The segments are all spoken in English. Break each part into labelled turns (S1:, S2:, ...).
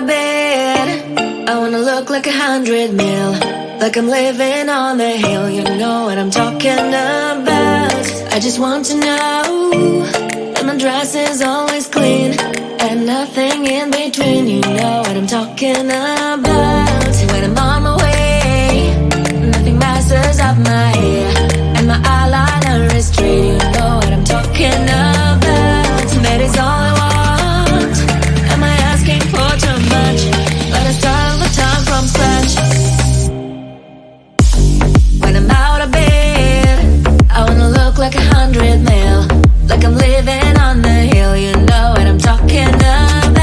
S1: of bed, I wanna look like 100 mil, like I'm living on the hill. You know what I'm talking about. I just want to know that my dress is always clean and nothing in between. You know what I'm talking about. When I'm on my way, nothing messes up my hair, and my eyeliner is straight. You know what I'm talking about. That is all I want. Am I asking for too much? But I start all the time from scratch. When I'm out of bed, I wanna look like 100 mil, like I'm living on the hill. You know what I'm talking about.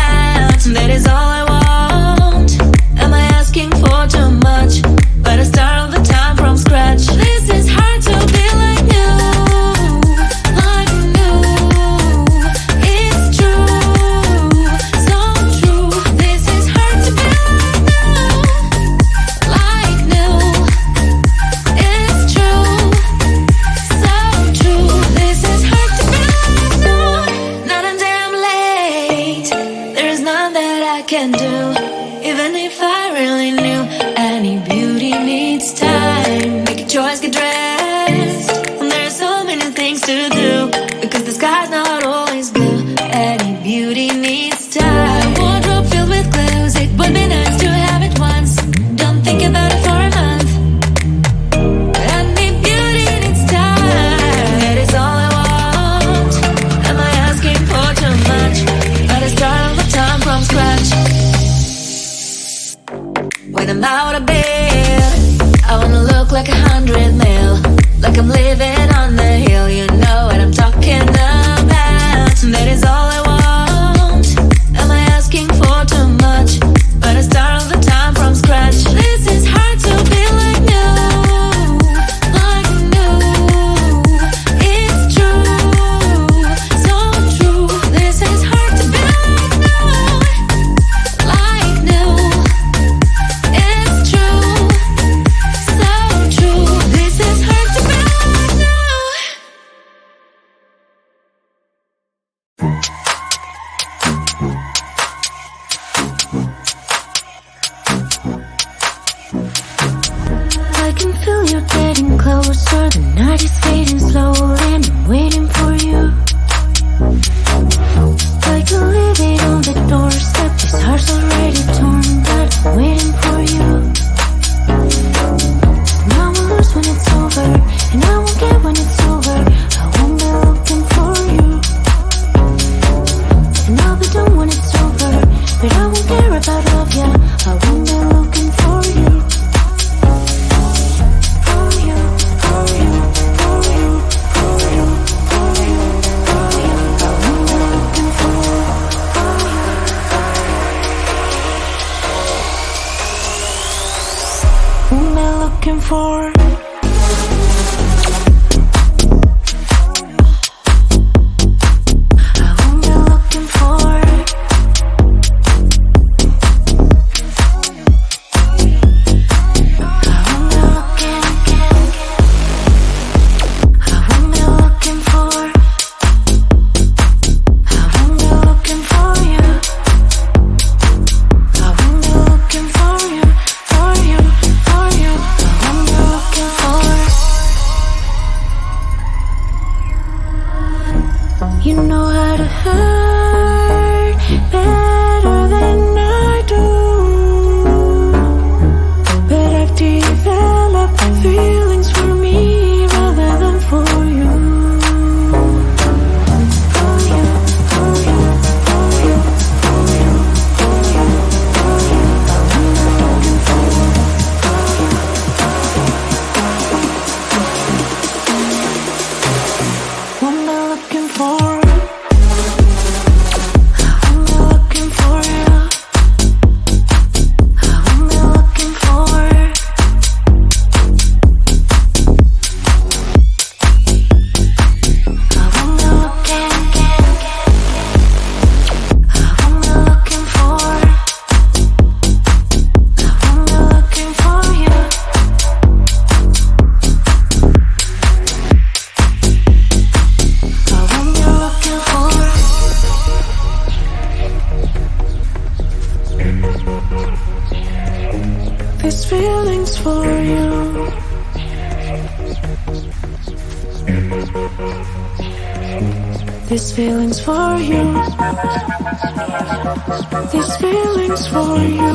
S1: That is all I want. Am I asking for too much? But I start all the time from scratch. This is hard to be like you, like new. It's true, so true. This is hard to be like new, it's true, so true. This is hard to be like new. Not a damn late. There's none that I can do, even if I really knew. Any beauty needs time. Make a choice, get dressed. And there's so many things to do, because the sky's not always blue. Any beauty needs time. A wardrobe filled with clues. It would be nice to have it once. Don't think about it for a month. Any beauty needs time. That is all I want. Am I asking for too much? But I start all the time from scratch. When I'm out of bed, I wanna look like 100 mil, like I'm living on the hill. You know what I'm talking about. That is all I want. Am I asking for too much? But I start all the time from scratch. This is hard to be like new, like new. It's true, so true. This is hard to be like new, like new. It's true, so true. This is hard to be like new. I can feel you getting closer. The night is fading slowly, and I'm waiting for you. I can leave it on the doorstep. This heart's already torn, but I'm waiting for you. And I won't lose when it's over, and I won't get when it's over. I won't be looking for you, and I'll be done when it's over, but I won't care about love, yeah. I won't be looking for you. For you, for you, for you, for you, for you, for you. I won't be looking for you. Won't be looking for. I won't be looking for. I won't be looking. I won't be looking for. I won't be looking for you. I won't be looking for you, for you, for you. I won't be looking for. feelings for you. These feelings for you. These feelings for you.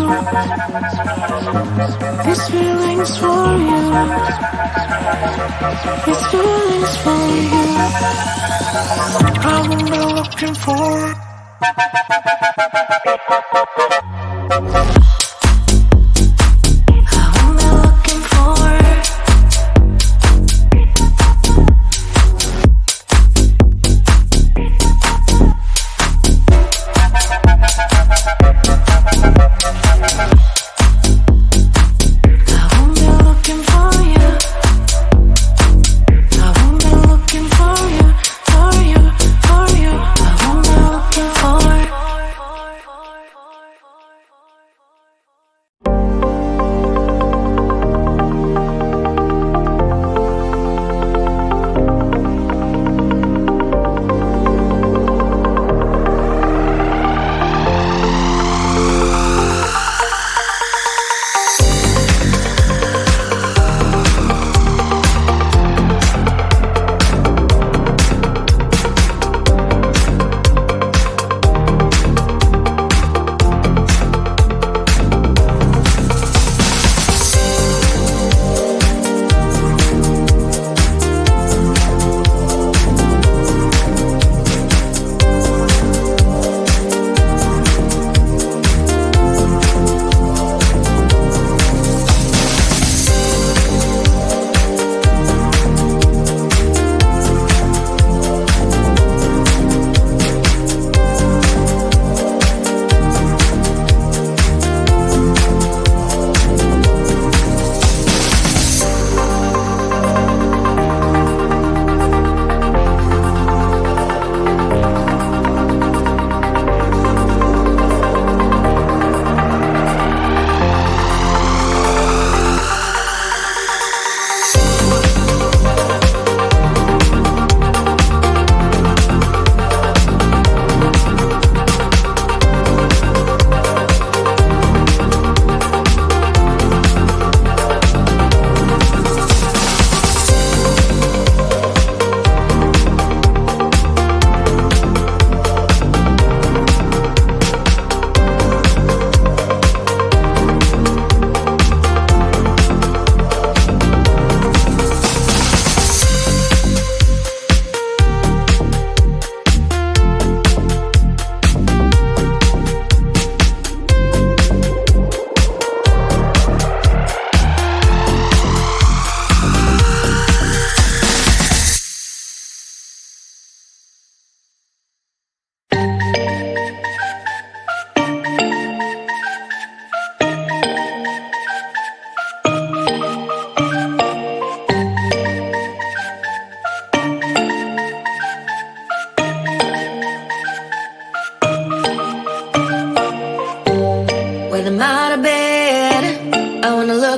S1: These feelings for you. These feelings for you. I won't be looking for it.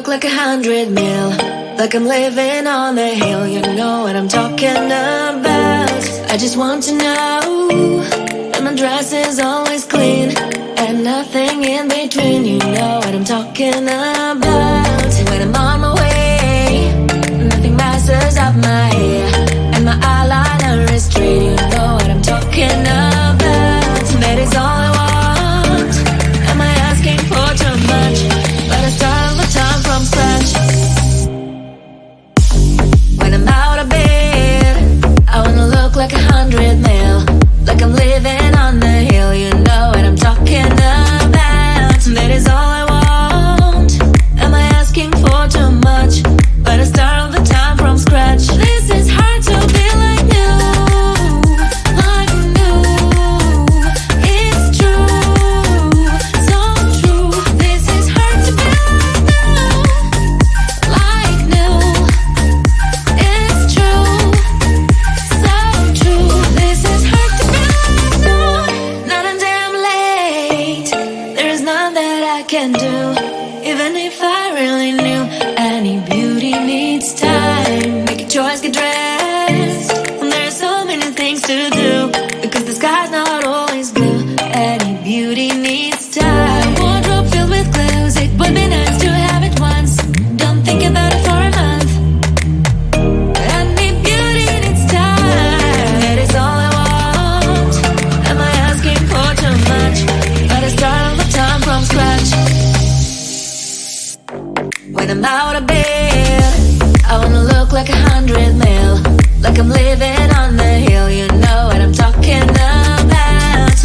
S2: Like 100 mil, like I'm living on the hill. You know what I'm talking about. I just want to know that my dress is always clean and nothing in between. You know what I'm talking about. When I'm on my way, nothing messes up my hair and my eyeliner is straight. You know what I'm talking about. That is all I want. Am I asking for too much? But I start all the time from scratch. When I'm out of bed, I wanna look like 100 mil, like I'm living on the hill. You know what I'm talking about. That is all I want. Am I asking for too much? But I start all the time from scratch. This is hard to be like new, like new. It's true, so true. This is hard to be like new. It's true, so true. This is hard to be like new. Not a damn late. There's none that I can do. Even if I really knew, any beauty needs time. Make a choice, get dressed. And there's so many things to do, because the sky's not always blue. Any beauty needs time. Wardrobe filled with clues. It would be nice to have it once. when I'm out of bed. I wanna look like 100 mil, like I'm living on the hill. You know what I'm talking about.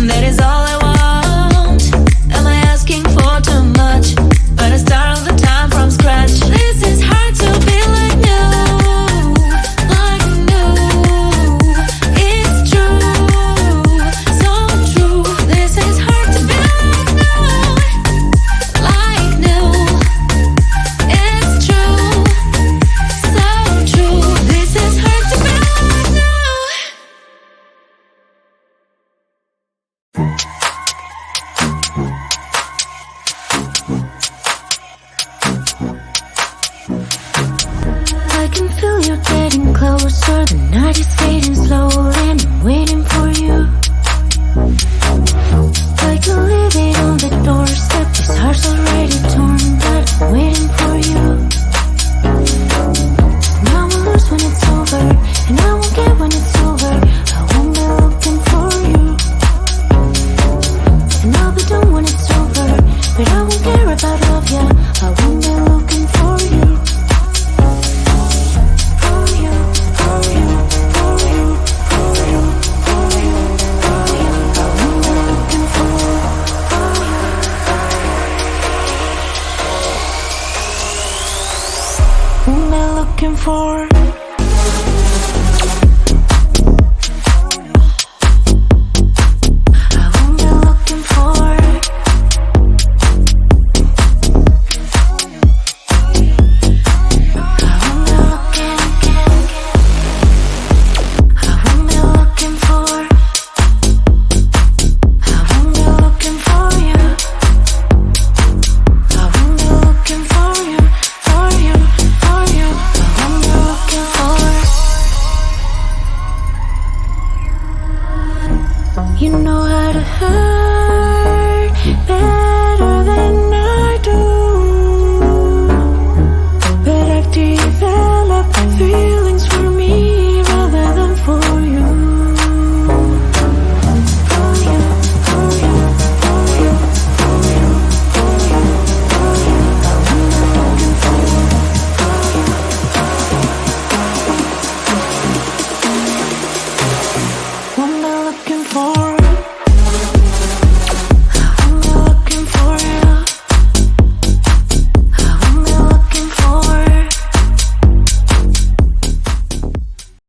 S2: That is all I want. Am I asking for too much? But I start all the time from scratch. This is hard to be like new, like new. It's true, so true. This is hard to be like new. It's true, so true. This is hard to be like new. I can feel you getting closer. The night is fading slowly, and I'm waiting for you. I can leave it on the doorstep. This heart's already torn, but I'm waiting for you. And I won't lose when it's over, and I won't get when it's over. I won't be looking for you. And I'll be done when it's over, but I won't care about love, yeah. I won't be looking for you. For you, for you, for you, for you, for you, for you. I won't be looking for you. Won't be looking for